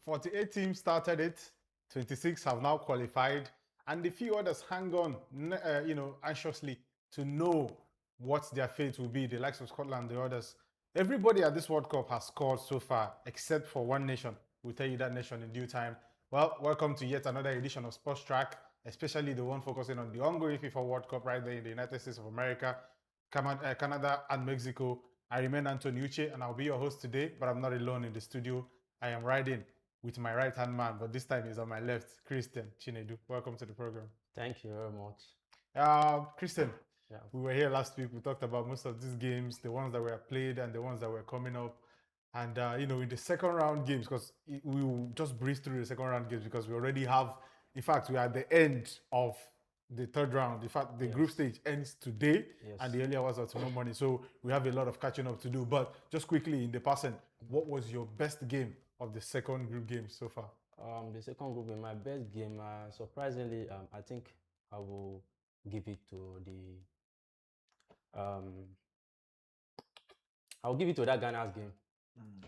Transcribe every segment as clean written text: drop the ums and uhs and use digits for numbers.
48 teams started it, 26 have now qualified, and a few others hang on, anxiously to know what their fate will be, the likes of Scotland, the others. Everybody at this World Cup has scored so far, except for one nation. We'll tell you that nation in due time. Well, welcome to yet another edition of Sports Track, especially the one focusing on the ongoing FIFA World Cup right there in the United States of America, Canada, and Mexico. I remain Anthony Uche, and I'll be your host today, but I'm not alone in the studio. I am riding with my right-hand man, but this time he's on my left, Christian Chinedu. Welcome to the program. Thank you very much. Christian, we were here last week. We talked about most of these games, the ones that were played and the ones that were coming up. And, in the second round games, because we will just breeze through the second round games because we already have, in fact, we are at the end of the third round. In fact, the group stage ends today and the early hours of tomorrow morning. So we have a lot of catching up to do. But just quickly, in the passing, what was your best game of the second group game so far? The second group game, my best game, surprisingly, I think I will give it to I'll give it to that Ghana's game.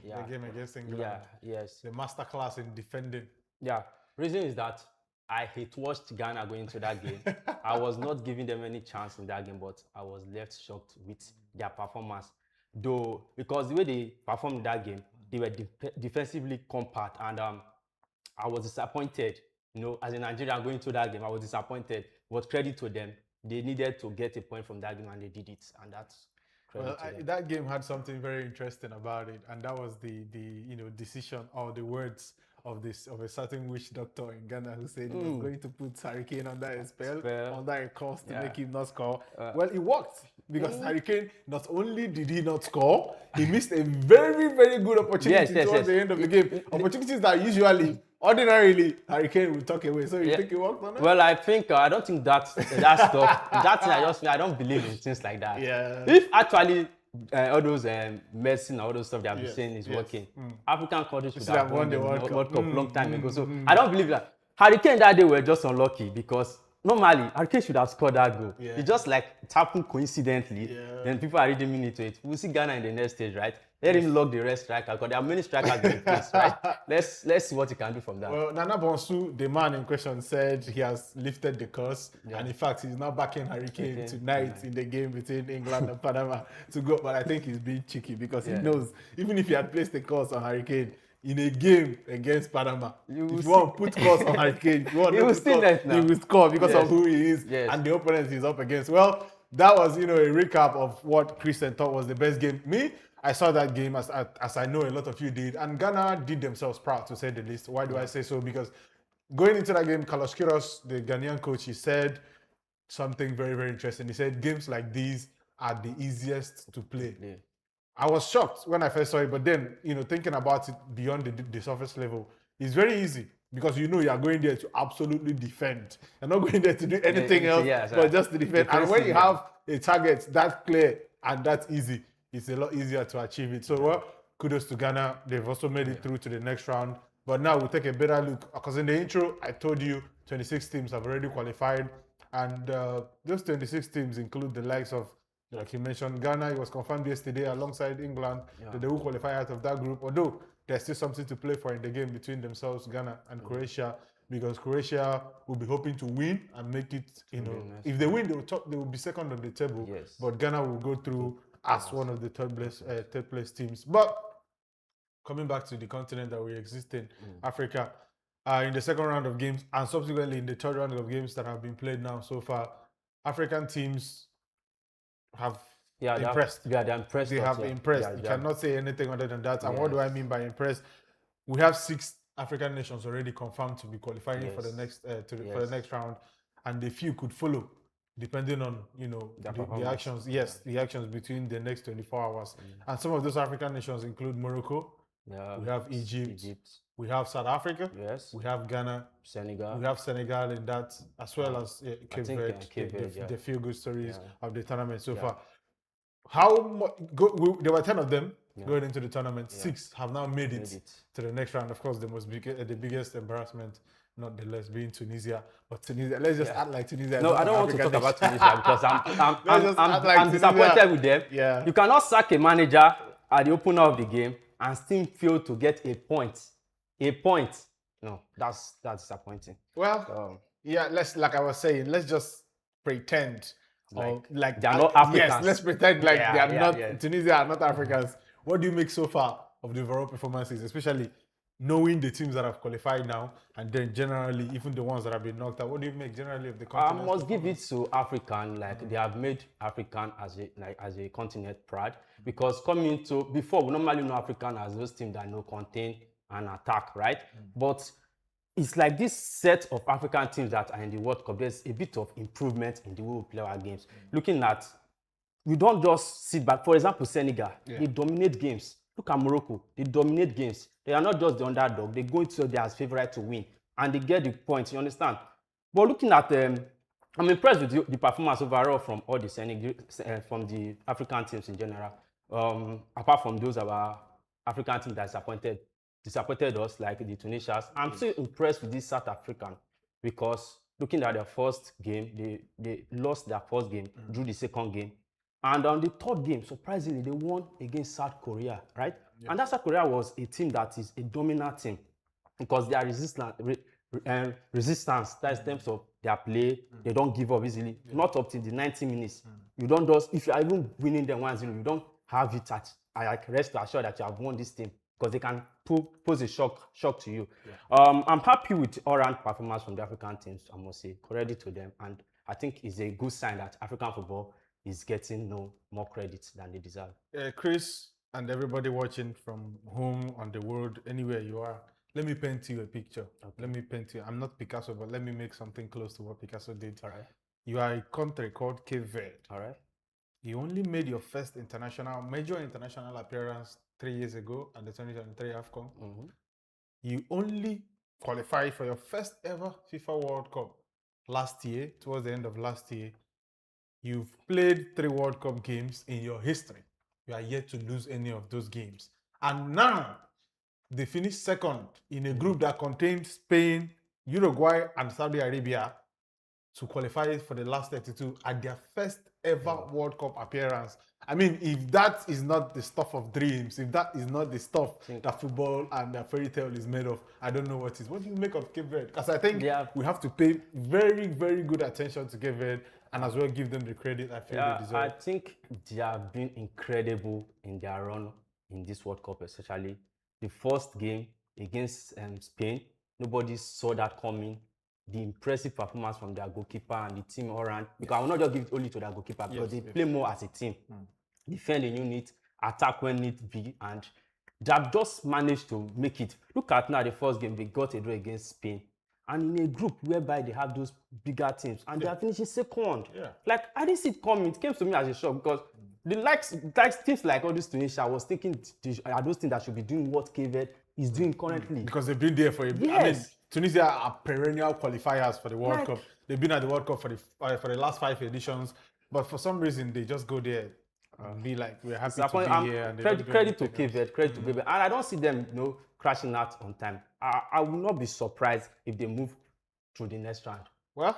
The game against England. Yeah, yes. The masterclass in defending. Yeah. Reason is that I hate watched Ghana going into that game. I was not giving them any chance in that game, but I was left shocked with their performance. Though, because the way they performed in that game, they were defensively compact, and I was disappointed. As a Nigerian going to that game, I was disappointed. But credit to them, they needed to get a point from that game, and they did it. And that's credit to them. That game had something very interesting about it, and that was the decision or the words of a certain witch doctor in Ghana who said he was going to put Hurricane under a spell, under a curse to make him not score. Well, it worked because Hurricane, not only did he not score, he missed a very, very good opportunity towards the end of the game. Opportunities that usually, ordinarily, Hurricane will tuck away. So you think it worked on it? Well, I think I don't think that stuff. That thing I don't believe in things like that. Yeah. If actually all those medicine, all those stuff they have been saying is working, African countries should have won the World Cup long time ago. So I don't believe that. Hurricane that day were just unlucky because normally Hurricane should have scored that goal. It's just like it happened coincidentally. Then people are reading into it. We'll see Ghana in the next stage, right? Let him lock the rest striker because there are many strikers in place, right? Let's see what he can do from that. Well, Nana Bonsu, the man in question, said he has lifted the curse, and in fact, he's now backing Hurricane tonight in the game between England and Panama to go. But I think he's being cheeky because he knows even if he had placed the curse on Hurricane in a game against Panama, if you want to put curse on Hurricane, he will score because of who he is and the opponents he's up against. Well, that was a recap of what Christian thought was the best game. I saw that game as I know a lot of you did, and Ghana did themselves proud, to say the least. Why do I say so? Because going into that game, Carlos Queiroz, the Ghanaian coach, he said something very, very interesting. He said games like these are the easiest to play. I was shocked when I first saw it, but then thinking about it beyond the surface level, it's very easy because you are going there to absolutely defend. You're not going there to do anything else but just to defend. And when you have a target that clear and that easy, it's a lot easier to achieve it. So, kudos to Ghana. They've also made it through to the next round. But now we'll take a better look. Because in the intro, I told you 26 teams have already qualified. And those 26 teams include the likes of, like you mentioned, Ghana. It was confirmed yesterday alongside England that they will qualify out of that group. Although there's still something to play for in the game between themselves, Ghana and Croatia. Because Croatia will be hoping to win and make it, if they win, they will be second on the table. But Ghana will go through as one of the third place teams. But coming back to the continent that we exist in, Africa, in the second round of games and subsequently in the third round of games that have been played now so far, African teams have impressed. They're impressed. They have impressed. You cannot say anything other than that. And what do I mean by impressed? We have 6 African nations already confirmed to be qualifying for the next for the next round, and a few could follow, depending on the actions. The actions between the next 24 hours. And some of those African nations include Morocco. We have Egypt. We have South Africa. We have Ghana. Senegal. We have Senegal in that, as well as Cape Verde. The feel good stories of the tournament so far. There were 10 of them going into the tournament. 6 have now made it to the next round. Of course, the biggest embarrassment, not the less, being Tunisia. But Tunisia, let's just act like Tunisia. No, I don't want to talk about Tunisia because I'm disappointed with them. You cannot sack a manager at the opener of the game and still fail to get a point A point. No, that's disappointing. Well, yeah, like I was saying, let's just pretend or like they are not yes, Africans. let's pretend like they are not Yeah. Tunisia are not Africans. What do you make so far of the overall performances, especially knowing the teams that have qualified now, and then generally even the ones that have been knocked out? What do you make generally of the I continent? must give it to African, like they have made African as a continent proud. Because coming to before, we normally know African as those teams that know contain and attack, right? But it's like this set of African teams that are in the World Cup. There's a bit of improvement in the way we play our games. Looking at, we don't just sit back. For example, Senegal, they dominate games. Look at Morocco, they dominate games. They are not just the underdog. They go into their favorite to win, and they get the points. You understand? But looking at I'm impressed with the performance overall from all the from the African teams in general. Apart from those of our African teams that disappointed us, like the Tunisians. I'm still impressed with this South African because looking at their first game, they lost their first game, drew the second game. And on the third game, surprisingly, they won against South Korea, right? Yes. And that South Korea was a team that is a dominant team because they are resistance, that's in terms of their play, they don't give up easily. Not up to the 90 minutes. You don't just, if you are even winning them 1-0, you don't have it at, like, rest assured that you have won this team because they can pose a shock to you. I'm happy with all-round performance from the African teams, I must say. Credit to them. And I think it's a good sign that African football is getting more credit than they deserve. Chris and everybody watching from home, on the world, anywhere you are, let me paint you a picture. Okay. Let me paint you. I'm not Picasso, but let me make something close to what Picasso did. All right. You are a country called Cape Verde. All right. You only made your first major international appearance 3 years ago at the 2023 AFCON. You only qualified for your first ever FIFA World Cup last year, towards the end of last year. You've played 3 World Cup games in your history. You are yet to lose any of those games. And now, they finished second in a group that contained Spain, Uruguay, and Saudi Arabia to qualify for the last 32 at their first ever World Cup appearance. I mean, if that is not the stuff of dreams, if that is not the stuff that football and the fairy tale is made of, I don't know what is. What do you make of Cape Verde? Because I think we have to pay very, very good attention to Cape Verde and as well give them the credit I feel they deserve. I think they have been incredible in their run in this World Cup, especially. The first game against Spain, nobody saw that coming. The impressive performance from their goalkeeper and the team all around. Because I will not just give it only to their goalkeeper, because they play more as a team. Defend in unit, attack when need be, and they have just managed to make it. Look at now the first game, they got a draw against Spain. And in a group whereby they have those bigger teams, and they are finishing second. Like, I didn't see it coming. It came to me as a shock because the likes teams like all this Tunisia, I was thinking are those things that should be doing what Cape Verde is doing currently. Because they've been there for a bit. I mean, Tunisia are perennial qualifiers for the World Cup. They've been at the World Cup for the last 5 editions, but for some reason they just go there and be like, we're happy to be here. And credit to Cape Verde, credit to Cape Verde, and I don't see them, crashing out on time. I will not be surprised if they move through the next round. Well,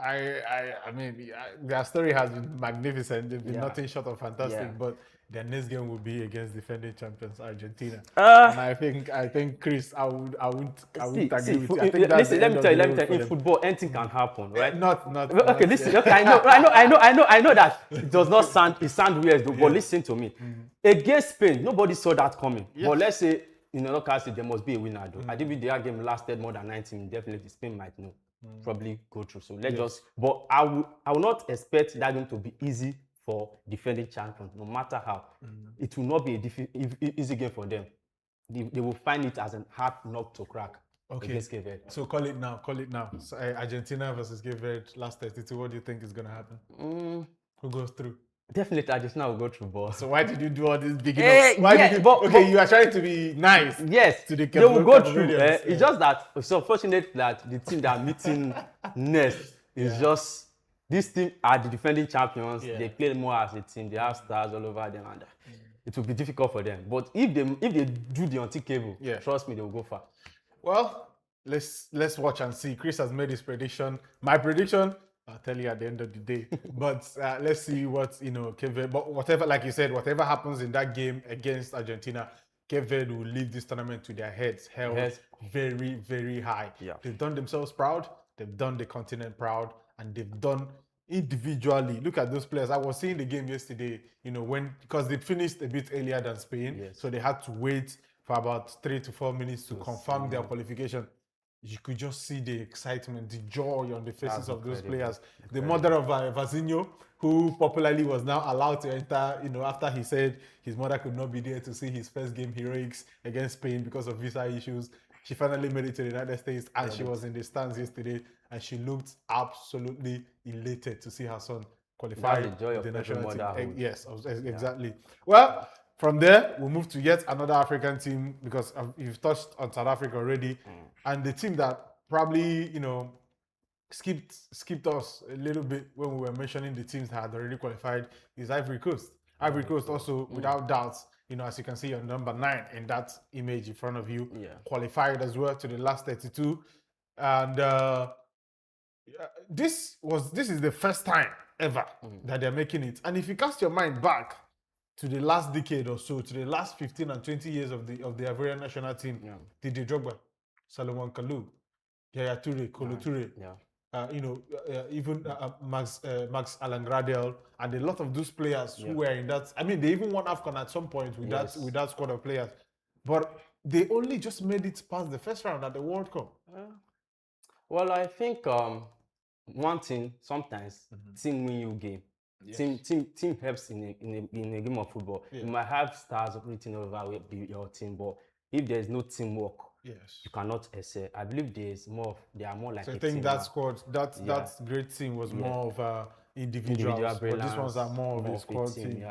I mean, their story has been magnificent. They've been nothing short of fantastic, but their next game will be against defending champions Argentina. And I think, Chris, I wouldn't agree with you. I think listen, let me tell you, in football, anything can happen, right? Not. Okay, listen. Okay, I know that it does not sound. It sounds weird, but listen to me. Against Spain, nobody saw that coming. But let's say in another case, there must be a winner. Though. I think if their game lasted more than 90 minutes, definitely Spain might know. Probably go through. So let's just. But I will not expect that game to be easy for defending champions, no matter how. It will not be a easy game for them. They will find it as a hard nut to crack. Against Cape Verde. So call it now. So, Argentina versus Cape Verde last 32. What do you think is going to happen? Who goes through? Definitely Argentina will go through ball. So why did you do all this beginning? You are trying to be nice. Yes, to the they will go through. It's just that it's unfortunate that the team that are meeting next is just this team are the defending champions. They play more as a team. They have stars all over them, and it will be difficult for them. But if they do the unthinkable, trust me, they will go far. Well, let's watch and see. Chris has made his prediction. My prediction, I'll tell you at the end of the day. But let's see what Cape Verde. But whatever, like you said, whatever happens in that game against Argentina, Cape Verde will leave this tournament to their heads held very, very high. Yeah. They've done themselves proud, they've done the continent proud, and they've done individually. Look at those players. I was seeing the game yesterday, because they finished a bit earlier than Spain, so they had to wait for about 3 to 4 minutes to confirm their qualification. You could just see the excitement, the joy on the faces of those players. The mother of Vazinho, who popularly was now allowed to enter, after he said his mother could not be there to see his first game heroics against Spain because of visa issues. She finally made it to the United States, and she was in the stands yesterday, and she looked absolutely elated to see her son qualify the joy of the national team. Yes, exactly. Well, from there, we'll move to yet another African team, because you've touched on South Africa already. And the team that probably, skipped us a little bit when we were mentioning the teams that had already qualified is Ivory Coast. Ivory Coast also, without doubt, as you can see on number 9 in that image in front of you, qualified as well to the last 32. And this is the first time ever that they're making it. And if you cast your mind back to the last decade or so, to the last 15 and 20 years of the Ivorian national team, Didier Drogba, Salomon Kalou, Yaya Toure, Kolo Toure, even Max Allan-Gradel, and a lot of those players who were in that. I mean, they even won AFCON at some point with that squad of players, but they only just made it past the first round at the World Cup. Well, I think one thing sometimes team win you game. Yes. Team helps in a game of football. You might have stars written over your team, but if there's no teamwork, you cannot excel. I believe they are more like. So I think that squad, that great team was more of individuals, but these ones are more of a squad team.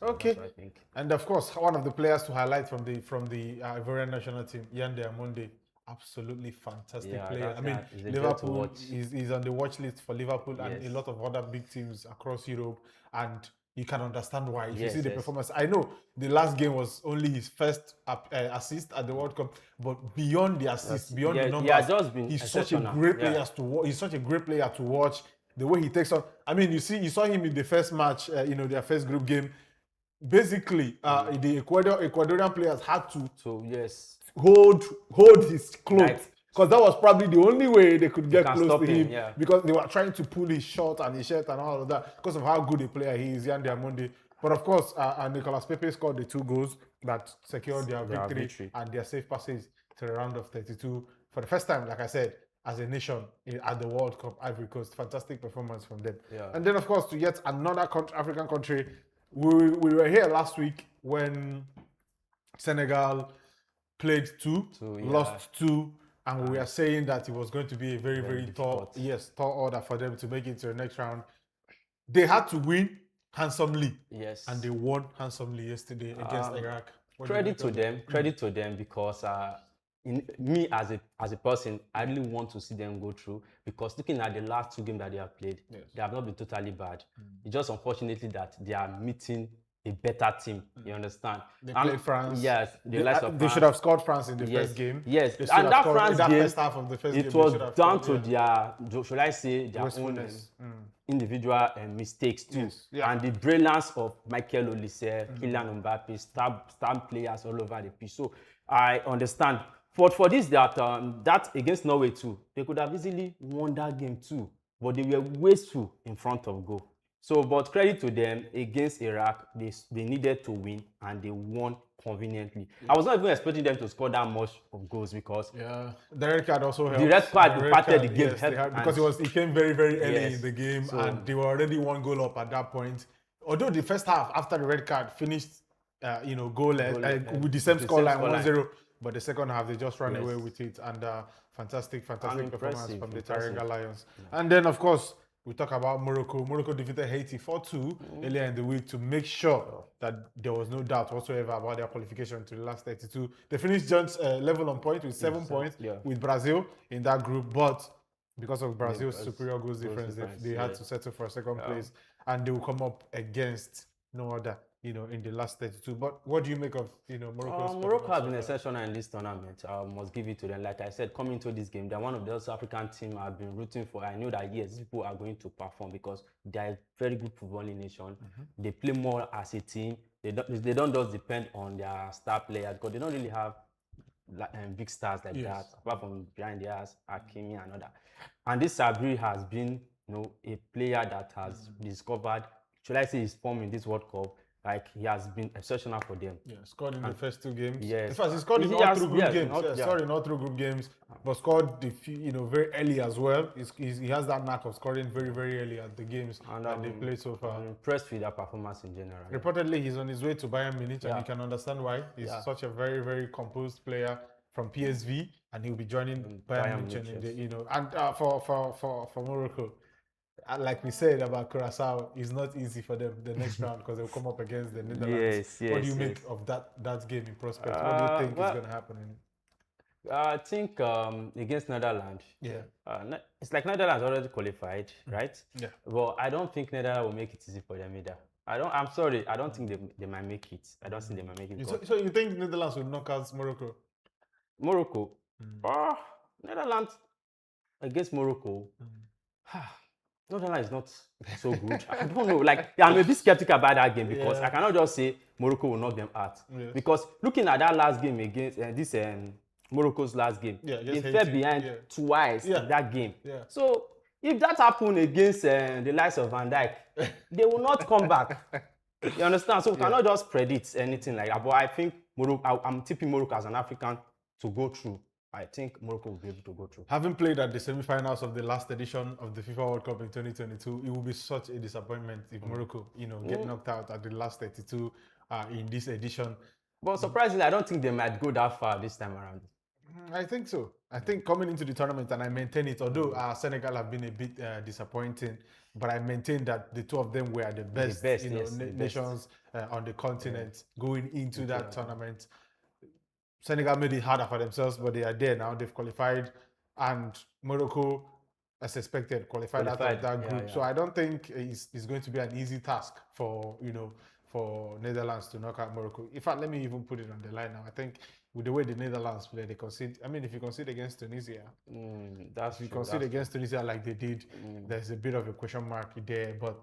Okay. I think. And of course, one of the players to highlight from the Ivorian national team, Yande Amonde. Absolutely fantastic player. I mean, Liverpool is on the watch list for Liverpool and a lot of other big teams across Europe, and you can understand why. If you see the performance, I know the last game was only his first assist at the World Cup, but beyond the assist, beyond the numbers, he's such a great player to watch. He's such a great player to watch. The way he takes on. I mean, you saw him in the first match, their first group game. Basically, the Ecuadorian players had to hold his clothes, because that was probably the only way they could get close to him, because they were trying to pull his short and his shirt and all of that because of how good a player he is, Yande Amonde. But of course, Nicolas Pepe scored the 2 goals that secured their victory and their safe passage to the round of 32 for the first time, like I said, as a nation at the World Cup. Ivory Coast, fantastic performance from them. And then, of course, to yet another African country, we were here last week when Senegal played 2, lost 2, and we are saying that it was going to be a very, very tall order for them to make it to the next round. They had to win handsomely, and they won handsomely yesterday against Iraq. Credit to them, because me as a person, I really want to see them go through, because looking at the last 2 games that they have played, they have not been totally bad. It's just unfortunately that they are meeting a better team. You understand? They played France. Yes, they should have scored France in the first game. Yes, and that France game, first half of the first game, it was down to their, should I say, their own individual mistakes too. And the brilliance of Michael Olise, Kylian Mbappe, star players all over the pitch. So I understand. But for this, that against Norway too, they could have easily won that game too, but they were wasteful in front of goal. So, but credit to them, against Iraq, they needed to win, and they won conveniently. I was not even expecting them to score that much of goals, because the red card also helped. The red card impacted the game, because it came very, very early in the game, and they were already 1 goal up at that point. Although the first half, after the red card, finished goalless, with the same scoreline, 1-0. But the second half, they just ran away with it, and fantastic performance from the Tarega Lions. And then, of course, we talk about Morocco. Morocco defeated Haiti 4-2 earlier in the week to make sure that there was no doubt whatsoever about their qualification to the last 32. They finished just level on point with 7 points with Brazil in that group, but because of Brazil's superior goals difference, they had to settle for 2nd place, and they will come up against no other in the last 32. But what do you make of, Morocco's Morocco has performance been so far? exceptional in this tournament. I must give it to them. Like I said, coming into this game, they're one of those African teams I've been rooting for. I know that yes, these people are going to perform because they are a very good footballing nation. They play more as a team. They don't just depend on their star players because they don't really have big stars like that, apart from behind the ass, Hakimi and other. And this Sabri has been, a player that has discovered, should I say, his form in this World Cup. Like he has been exceptional for them. Yeah, scored in the first 2 games. Yes. In fact, he scored in all through group games. Sorry, in all through group games, but scored the very early as well. He has that knack of scoring very, very early at the games that they played so far. I'm impressed with their performance in general. Reportedly, he's on his way to Bayern Munich, and you can understand why. He's such a very, very composed player from PSV, and he'll be joining Bayern Munich. And for Morocco, like we said about Curacao, it's not easy for them the next round because they'll come up against the Netherlands. What do you make of that game in prospect? What do you think is going to happen in it? I think against Netherlands, it's like Netherlands already qualified, right? Yeah. But I don't think Netherlands will make it easy for them either. I'm sorry, I don't think they might make it. I don't think they might make it. So you think Netherlands will knock out Morocco? Morocco? Netherlands against Morocco? Netherlands is not so good. I don't know. Like, I'm a bit skeptical about that game because I cannot just say Morocco will knock them out. Yes. Because looking at that last game against Morocco's last game, they fell behind twice in that game. Yeah. So if that happened against the likes of Van Dijk, they will not come back. You understand? So we cannot just predict anything like that. But I think Morocco, I'm tipping Morocco as an African to go through. I think Morocco will be able to go through. Having played at the semi-finals of the last edition of the FIFA World Cup in 2022, it will be such a disappointment if Morocco, get knocked out at the last 32 in this edition. But surprisingly, I don't think they might go that far this time around. I think so. I think coming into the tournament, and I maintain it, although Senegal have been a bit disappointing, but I maintain that the two of them were the best, nations on the continent going into that tournament. Senegal made it harder for themselves, but they are there now. They've qualified, and Morocco, as expected, qualified out of that group. So I don't think it's going to be an easy task for Netherlands to knock out Morocco. In fact, let me even put it on the line now. I think with the way the Netherlands play, they concede. I mean, if you concede against Tunisia, against Tunisia like they did, there's a bit of a question mark there. But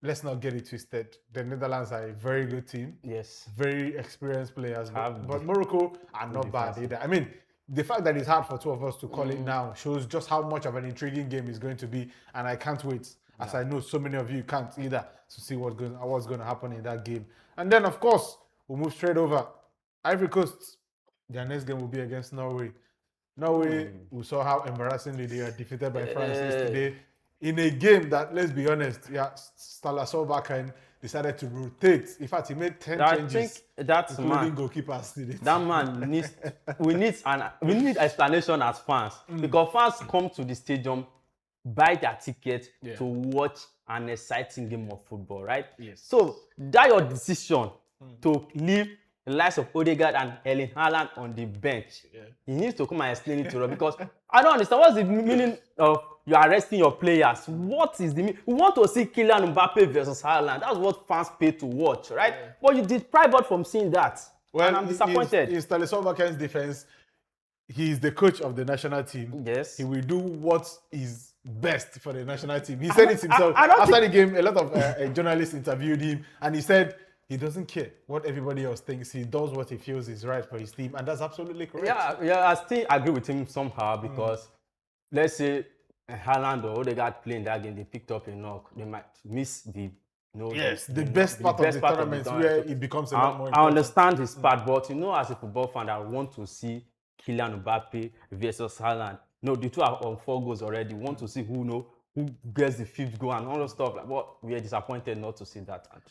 let's not get it twisted. The Netherlands are a very good team. Yes. Very experienced players. But Morocco are not bad either. I mean, the fact that it's hard for two of us to call it now shows just how much of an intriguing game it's going to be. And I can't wait, as I know so many of you can't either, to see what's going to happen in that game. And then, of course, we'll move straight over. Ivory Coast, their next game will be against Norway. Norway, we saw how embarrassingly they are defeated by France yesterday. In a game that, let's be honest, Stala Solbakken decided to rotate. In fact, he made 10 changes, including goalkeepers today. That man needs. We need explanation as fans because fans come to the stadium, buy their ticket to watch an exciting game of football, right? Yes. So that your decision to leave the likes of Odegaard and Erling Haaland on the bench. He needs to come and explain it to us because I don't understand what's the meaning of you are resting your players. What is the meaning? We want to see Kylian Mbappe versus Haaland. That's what fans pay to watch, right? But you deprive us from seeing that. Well, and I'm disappointed. In Stale Solbakken's defense, he is the coach of the national team. Yes. He will do what is best for the national team. He said it himself. After the game, a lot of journalists interviewed him, and he said he doesn't care what everybody else thinks. He does what he feels is right for his team, and that's absolutely correct. Yeah, I still agree with him somehow because let's say Haaland or Odegaard playing that game, they picked up a knock. They might miss the the best part of the tournament where it becomes a lot more important. I understand his part, but as a football fan, I want to see Kylian Mbappe versus Haaland. No, the two are on 4 goals already. We want to see who gets the 5th goal and all that stuff. But we are disappointed not to see that. And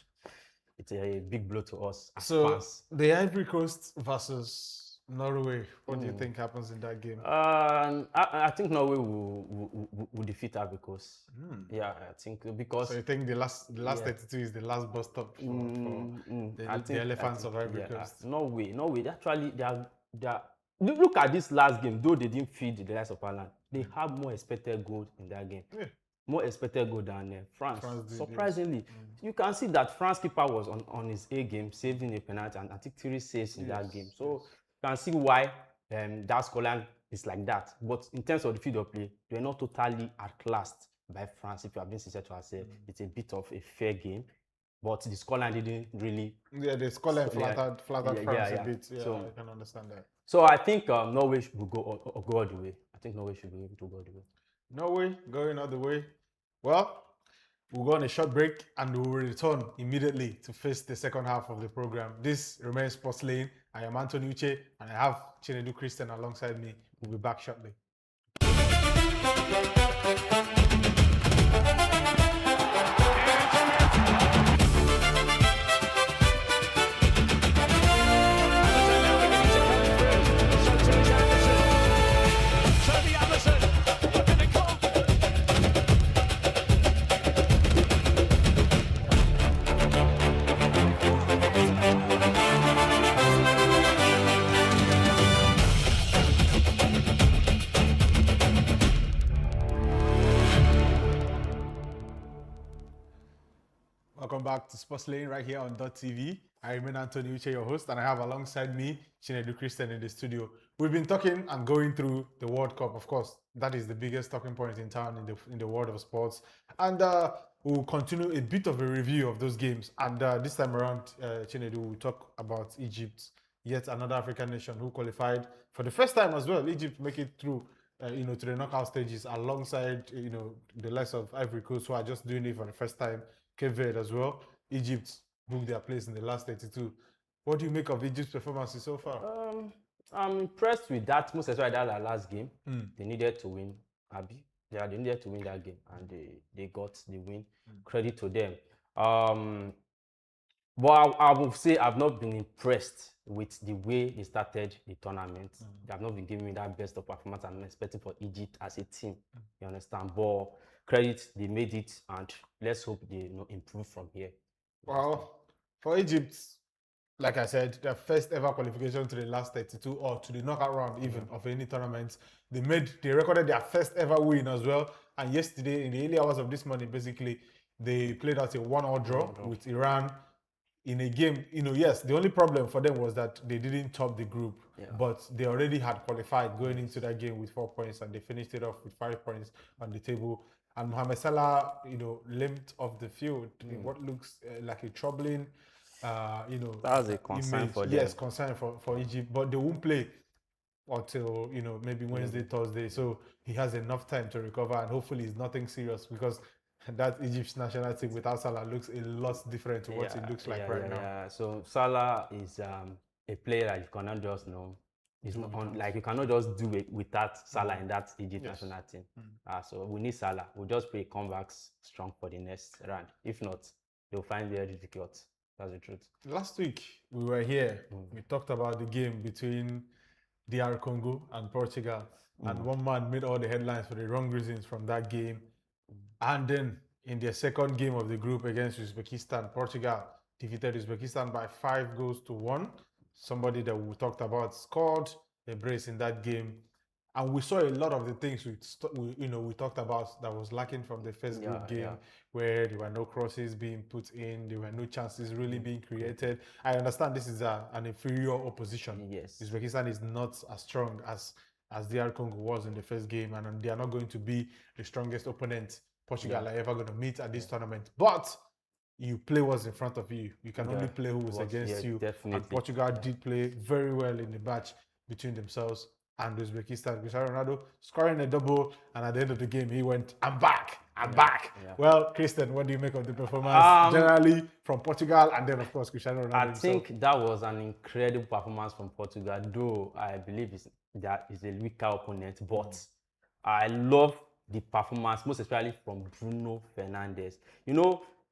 it's a big blow to us as fans. The Ivory Coast versus Norway, what do you think happens in that game? I think Norway will defeat Ivory Coast. Yeah, I think because. So you think the last 32 is the last bus stop for the Elephants of Ivory Coast? Norway. Actually, they are. Look at this last game. Though they didn't feed the likes of Haaland, they have more expected goals in that game. more expected goal than France. Did, surprisingly, yes. You can see that France keeper was on his A game, saving a penalty, and I think 3 saves in that game. So you can see why that scoreline is like that. But in terms of the field of play, they were not totally outclassed by France. If you have been sincere to ourselves, it's a bit of a fair game. But the scoreline didn't really. Yeah, the scoreline flattered France a bit. Yeah, so, I can understand that. So I think Norway will go all the way. I think Norway should be able to go all the way. Norway going all the way. Well, we'll go on a short break and we'll return immediately to face the second half of the program. This remains Sports Lane. I am Anthony Uche and I have Chinedu Christian alongside me. We'll be back shortly. Welcome back to Sports Lane right here on Dott TV. I remain Anthony Uche, your host, and I have alongside me Chinedu Christian in the studio. We've been talking and going through the World Cup. Of course, that is the biggest talking point in town in the world of sports. And we'll continue a bit of a review of those games. And this time around, Chinedu will talk about Egypt, yet another African nation who qualified for the first time as well. Egypt make it through to the knockout stages alongside the likes of Ivory Coast, who are just doing it for the first time. Cape Verde as well. Egypt booked their place in the last 32. What do you make of Egypt's performances so far? I'm impressed with that, most especially that last game. They needed to win, Abi. Yeah, they needed to win that game, and they got the win. Credit to them. But I would say I've not been impressed with the way they started the tournament. They have not been giving me that best of performance I'm expecting for Egypt as a team. You understand? But credit, they made it, and let's hope they improve from here. Well, for Egypt, like I said, their first ever qualification to the last 32 or to the knockout round even of any tournament. They recorded their first ever win as well. And yesterday, in the early hours of this morning, basically, they played out a 1-1 draw with Iran in a game. Yes, the only problem for them was that they didn't top the group, but they already had qualified going into that game with 4 points, and they finished it off with 5 points on the table. And Mohamed Salah, limped off the field in what looks like a troubling, That's a concern image. for them. Yes, concern for Egypt, but they won't play until maybe Wednesday, Thursday. So he has enough time to recover, and hopefully it's nothing serious, because that Egypt's national team without Salah looks a lot different to what it looks like right now. Yeah. So Salah is a player that you cannot just It's not like you cannot just do it without Salah in that Egypt national team. So we need Salah. We'll just pray he comes back strong for the next round. If not, they'll find it very difficult. That's the truth. Last week we were here. We talked about the game between DR Congo and Portugal, and one man made all the headlines for the wrong reasons from that game. And then in their second game of the group against Uzbekistan, Portugal defeated Uzbekistan by 5-1. Somebody that we talked about scored a brace in that game, and we saw a lot of the things we talked about that was lacking from the first group game, where there were no crosses being put in, there were no chances really being created. I understand this is an inferior opposition. Yes, Uzbekistan is not as strong as DR Congo was in the first game, and they are not going to be the strongest opponent Portugal are ever going to meet at this tournament. But you play what's in front of you. You can only play who is against you. Definitely. And Portugal did play very well in the match between themselves and Uzbekistan. Cristiano Ronaldo scoring a double, and at the end of the game, he went, I'm back. Yeah. Well, Christian, what do you make of the performance generally from Portugal, and then, of course, Cristiano Ronaldo I himself? think that was an incredible performance from Portugal, though I believe that is a weaker opponent, but I love the performance, most especially from Bruno Fernandes.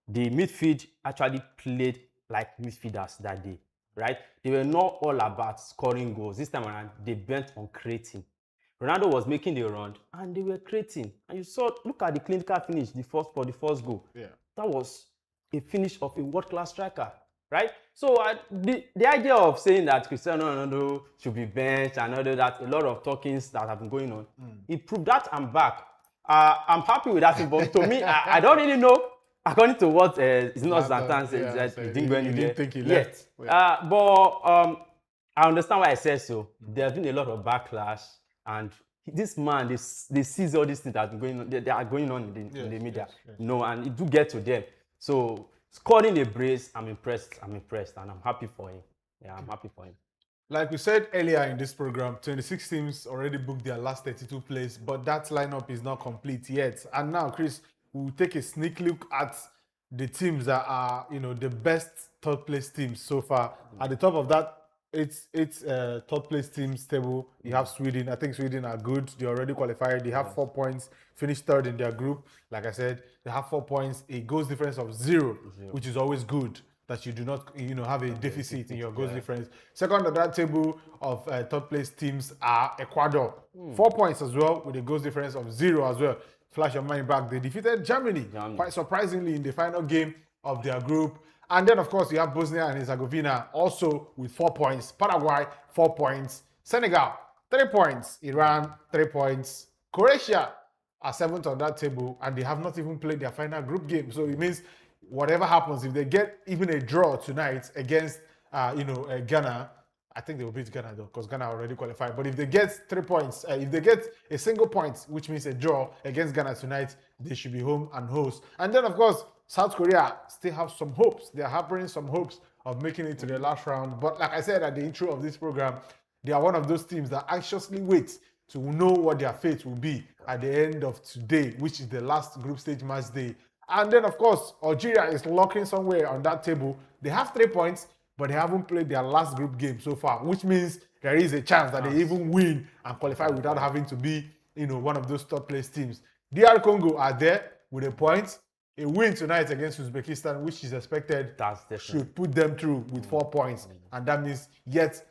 The midfield actually played like midfielders that day, right? They were not all about scoring goals. This time around, they bent on creating. Ronaldo was making the run, and they were creating. And you saw, look at the clinical finish, the first goal. Yeah. That was a finish of a world-class striker, right? So the idea of saying that Cristiano Ronaldo should be benched and all that, a lot of talkings that have been going on, he proved that I'm back. I'm happy with that, but to me, I don't really know. According to what it's not Zlatan said, that he didn't go anywhere. You didn't think he Yeah. left. Yeah. But I understand why I said so. There's been a lot of backlash, and this man, they sees all these things that are going on. They are going on in the media. Yes. No, and it do get to them. So scoring a brace, I'm impressed, and I'm happy for him. Yeah, I'm happy for him. Like we said earlier in this program, 26 teams already booked their last 32 plays, but that lineup is not complete yet. And now, Chris, we'll take a sneak look at the teams that are, the best third place teams so far. At the top of that, it's third place teams table. You have Sweden. I think Sweden are good. They already qualified. They have 4 points, finished third in their group. Like I said, they have 4 points, a goals difference of zero, which is always good. That you do not, have a deficit in your goals difference. Second on that table of third place teams are Ecuador. 4 points as well, with a goals difference of zero as well. Flash your mind back. They defeated Germany quite surprisingly in the final game of their group. And then, of course, you have Bosnia and Herzegovina also with 4 points. Paraguay, 4 points. Senegal, 3 points. Iran, 3 points. Croatia are seventh on that table, and they have not even played their final group game. So it means whatever happens, if they get even a draw tonight against, Ghana, I think they will beat Ghana though, because Ghana already qualified. But if they get 3 points, if they get a single point, which means a draw against Ghana tonight, they should be home and host. And then, of course, South Korea still have some hopes. They are harboring some hopes of making it to the last round. But like I said at the intro of this program, they are one of those teams that anxiously wait to know what their fate will be at the end of today, which is the last group stage match day. And then, of course, Algeria is locking somewhere on that table. They have 3 points, but they haven't played their last group game so far, which means there is a chance that they even win and qualify without having to be, one of those top place teams. DR Congo are there with a point. A win tonight against Uzbekistan, which is expected, should put them through with 4 points. And that means yet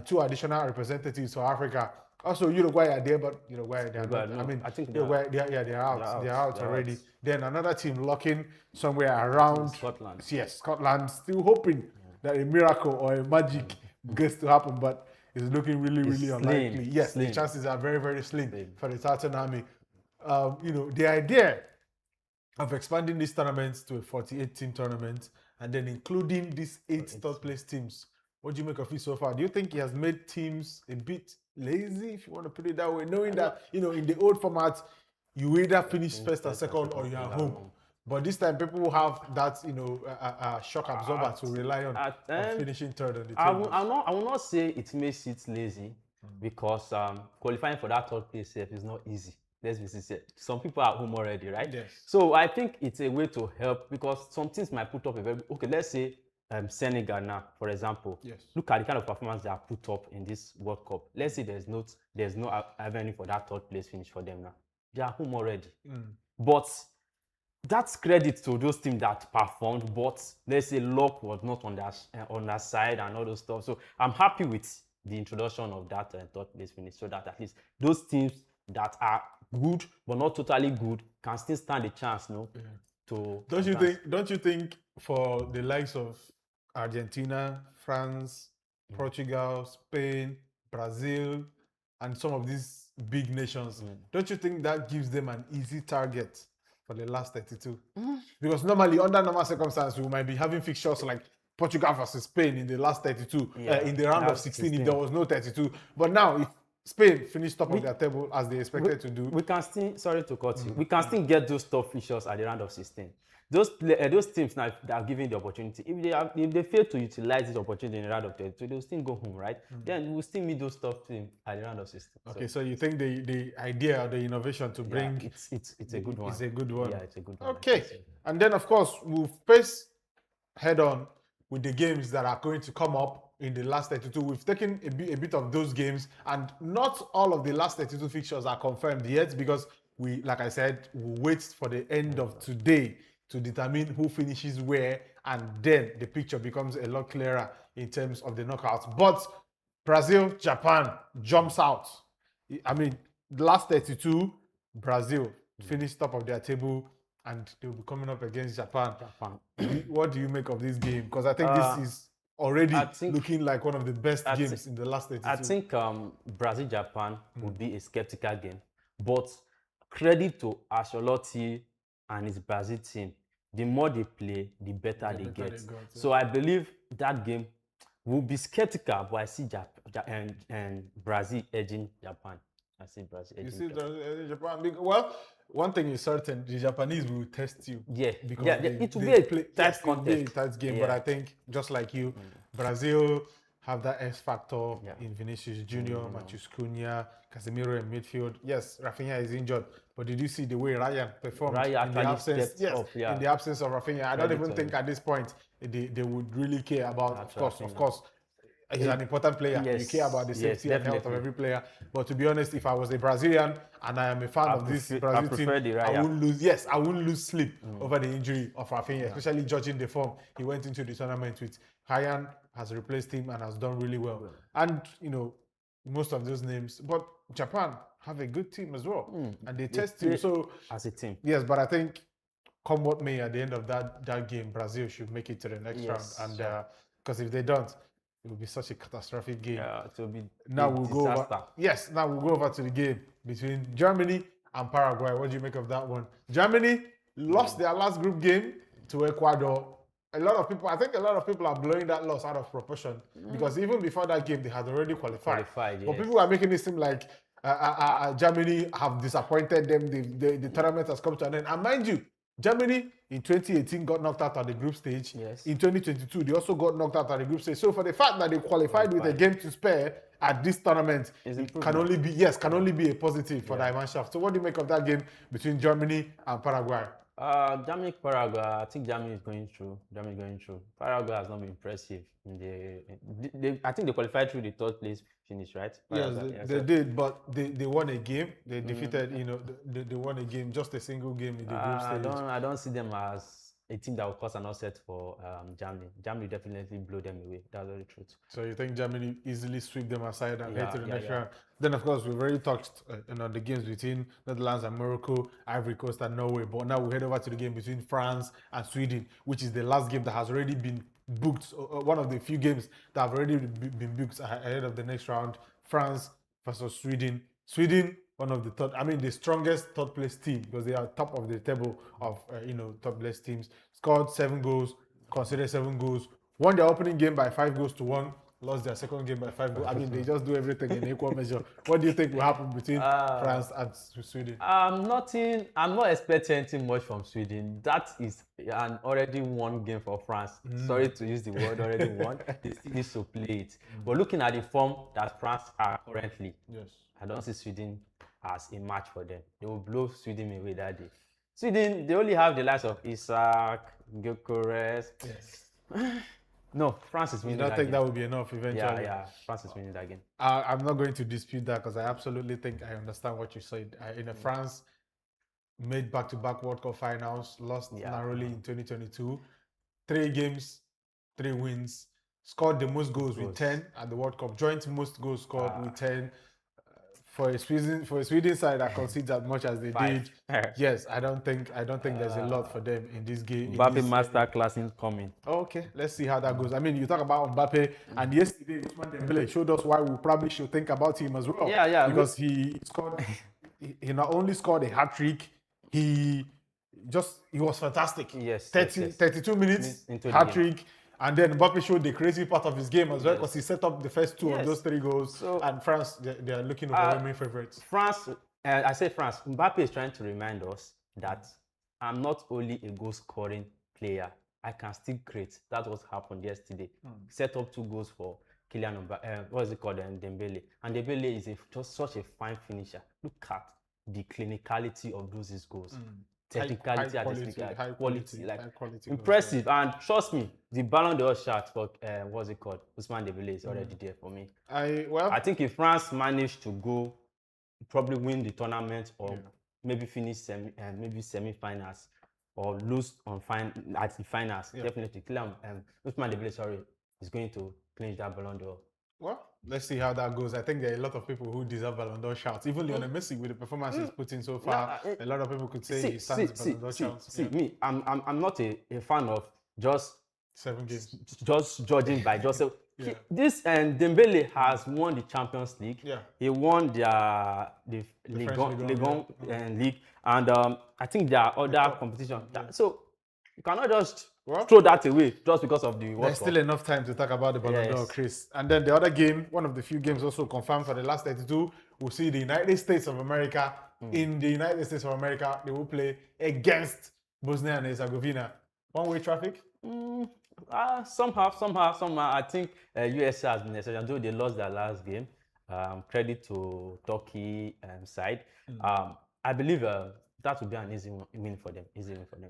2 additional representatives for Africa. Also, Uruguay are there, but Uruguay, they are not. No, I think Uruguay, they're out. They're out already. Then another team locking somewhere around Scotland. Yes, Scotland, still hoping that a miracle or a magic gets to happen, but it's looking really, really unlikely. Yes, the chances are very, very slim for the Tartan Army. The idea of expanding this tournament to a 48-team tournament and then including these 8 third-place teams, what do you make of it so far? Do you think he has made teams a bit lazy, if you want to put it that way, knowing that, in the old format, you either finish first and second or you are home? But this time, people will have that, shock absorber to rely on finishing third on the table. I will not say it makes it lazy because qualifying for that third place is not easy. Let's be sincere. Some people are home already, right? Yes. So I think it's a way to help because some teams might put up a very okay. Let's say Senegal now, for example. Yes. Look at the kind of performance they have put up in this World Cup. Let's say there's no avenue for that third place finish for them now. They are home already. But that's credit to those teams that performed, but let's say luck was not on their side and all those stuff. So I'm happy with the introduction of that third place finish, so that at least those teams that are good but not totally good can still stand a chance, to. Don't you think for the likes of Argentina, France, Portugal, Spain, Brazil, and some of these big nations, don't you think that gives them an easy target for the last 32? Because normally, under normal circumstances, we might be having fixtures like Portugal versus Spain in the last 32, in the round of 16 if there was no 32. But now, if Spain finished top of their table as they expected to do, we can still, sorry to cut you, we can still get those top fixtures at the round of 16. Those teams now that are given the opportunity, if they fail to utilize this opportunity in the round of 32, they'll still go home, right? Then we'll still meet those top teams at the round of 16. Okay, so you think the idea or the innovation to bring it's a good one. It's a good one. Yeah, it's a good one. Okay, and then of course we'll face head on with the games that are going to come up in the last 32. We've taken a bit of those games, and not all of the last 32 fixtures are confirmed yet because we, like I said, we'll wait for the end of today to determine who finishes where, and then the picture becomes a lot clearer in terms of the knockouts. But Brazil, Japan jumps out. I mean, the last 32, Brazil finished top of their table, and they'll be coming up against Japan. What do you make of this game? Because I think this is already looking like one of the best games in the last 32. I think Brazil-Japan would be a skeptical game. But credit to Ancelotti and his Brazil team. The more they play, the better they get. So I believe that game will be skeptical, but I see and Brazil edging Japan. I see Brazil edging Japan. Well, one thing is certain: the Japanese will test you. Yeah, because it will be a tight contest. Tight game. But I think just like you, Brazil have that X factor in Vinicius Junior, Matheus Cunha, Casemiro in midfield. Yes, Rafinha is injured, but did you see the way Ryan performed in the absence? Yes, in the absence of Rafinha. I don't even think at this point they would really care about. Of course. He's an important player. You care about the safety and health of every player. But to be honest, if I was a Brazilian and I am a fan of this Brazil team, I wouldn't lose. Yes, I wouldn't lose sleep over the injury of Rafinha, especially judging the form he went into the tournament with. Ryan has replaced him and has done really well. And most of those names, but Japan have a good team as well, and they test you. So as a team, yes, but I think come what may, at the end of that game, Brazil should make it to the next round, and because if they don't, it will be such a catastrophic game. Yeah, it will be now we'll go over. Yes, now we'll go over to the game between Germany and Paraguay. What do you make of that one? Germany lost their last group game to Ecuador. I think a lot of people are blowing that loss out of proportion because even before that game, they had already qualified. But people are making it seem like Germany have disappointed them. The tournament has come to an end. And mind you, Germany in 2018 got knocked out at the group stage. Yes. In 2022, they also got knocked out at the group stage. So for the fact that they qualified with a game to spare at this tournament, can only be a positive for the Mannschaft. So what do you make of that game between Germany and Paraguay? Germany, Paraguay. I think Germany is going through. Paraguay has not been impressive. I think they qualified through the third place finish, right? Paraguay, they did, but they won a game. They defeated, they won a game, just a single game in the group stage. I don't see them as a team that will cause an upset for Germany. Germany definitely blow them away. That's the truth. So you think Germany easily sweep them aside and head to the next round? Then, of course, we've already touched on the games between Netherlands and Morocco, Ivory Coast and Norway. But now we head over to the game between France and Sweden, which is the last game that has already been booked. One of the few games that have already been booked ahead of the next round. France versus Sweden. Sweden, one of the strongest third place team because they are top of the table of top place teams. Scored 7 goals, conceded 7 goals, won their opening game by 5-1, lost their second game by 5 goals. They just do everything in equal measure. What do you think will happen between France and Sweden? I'm not expecting anything much from Sweden. That is an already won game for France. Sorry to use the word already won. They still need to play it. But looking at the form that France are currently, I don't see Sweden as a match for them. They will blow Sweden away that day. Sweden, they only have the likes of Isak, Gyökeres. No, France is winning that game. I think that would be enough eventually. Yeah, France is winning that game. I'm not going to dispute that because I absolutely think I understand what you said. France made back-to-back World Cup finals, lost narrowly in 2022. 3 games, 3 wins, scored the most goals with 10 at the World Cup. Joint most goals scored with 10. For a Sweden side that concedes as much as they did, yes, I don't think there's a lot for them in this game. Mbappe masterclass incoming. Okay, let's see how that goes. You talk about Mbappe, and yesterday Ousmane Dembele showed us why we probably should think about him as well. Yeah. Because he scored, he not only scored a hat trick, he was fantastic. Yes. 32 minutes hat trick. And then Mbappe showed the crazy part of his game as well because he set up the first 2 of those 3 goals. So, and France, they are looking overwhelming favorites. France, I say France. Mbappe is trying to remind us that I'm not only a goal-scoring player. I can still create. That's what happened yesterday. Set up 2 goals for Kylian Dembele. And Dembele is just such a fine finisher. Look at the clinicality of those goals. Technicality, high quality, impressive. Goals. And trust me, the Ballon d'Or shot for Ousmane Dembele is already there for me. I think if France managed to go, probably win the tournament or maybe finish semi-finals or lose at the finals, definitely Ousmane Dembele is going to clinch that Ballon d'Or. Well, let's see how that goes. I think there are a lot of people who deserve Ballon d'Or shouts. Even Lionel Messi, with the performance he's put in so far, a lot of people could say he stands Ballon d'Or shouts. Me, I'm not a fan of just 7 games, just judging by just Yeah. This and Dembele has won the Champions League. Yeah. He won the Ligue French Ligue 1, League, and I think there are other cup. competitions. Yeah. So you cannot just throw that away just because of the World There's Cup. still enough time to talk about the Ballon d'Or, Yes. Chris. And then the other game, one of the few games also confirmed for the last 32, we'll see the United States of America. In the United States of America, they will play against Bosnia and Herzegovina. One-way traffic? Somehow. I think USA has been essential, though they lost their last game. Credit to Turkey side. I believe that would be an easy win for them.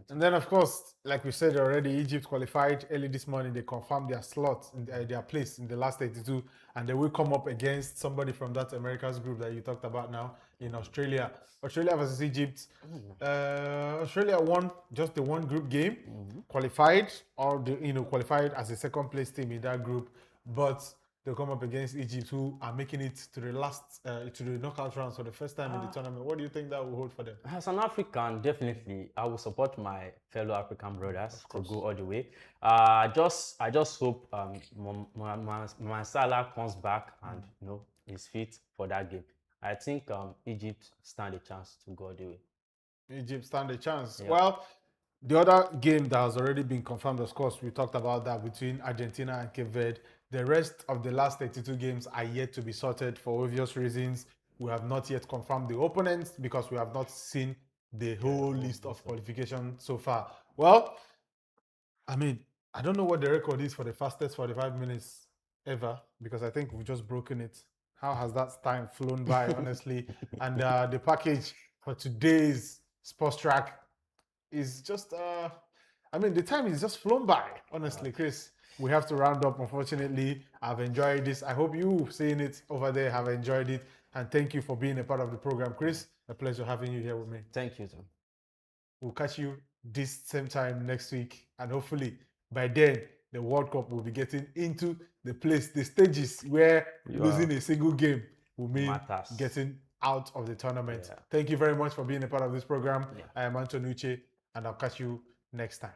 And then, of course, like we said already, Egypt qualified early this morning. They confirmed their slot, their place in the last 32, and they will come up against somebody from that Americas group that you talked about now in Australia. Australia versus Egypt. Australia won just the one group game, qualified, or qualified as a second place team in that group, but they'll come up against Egypt, who are making it to the to the knockout rounds for the first time in the tournament. What do you think that will hold for them? As an African, definitely, I will support my fellow African brothers to go all the way. I just hope Salah comes back and is fit for that game. I think Egypt stand a chance to go all the way. Egypt stand a chance. Yeah. Well, the other game that has already been confirmed, of course, we talked about that between Argentina and Cape Verde. The rest of the last 32 games are yet to be sorted for obvious reasons. We have not yet confirmed the opponents because we have not seen the whole list of qualification so far. Well, I mean, I don't know what the record is for the fastest 45 minutes ever, because I think we've just broken it. How has that time flown by, honestly? And the package for today's sports track is just, I mean, the time is just flown by, honestly, Chris. We have to round up, unfortunately. I've enjoyed this. I hope you, seeing it over there, have enjoyed it. And thank you for being a part of the program, Chris. A pleasure having you here with me. Thank you, Tom. We'll catch you this same time next week. And hopefully, by then, the World Cup will be getting into the stages where losing a single game will mean getting out of the tournament. Yeah. Thank you very much for being a part of this program. Yeah. I am Anton Uche, and I'll catch you next time.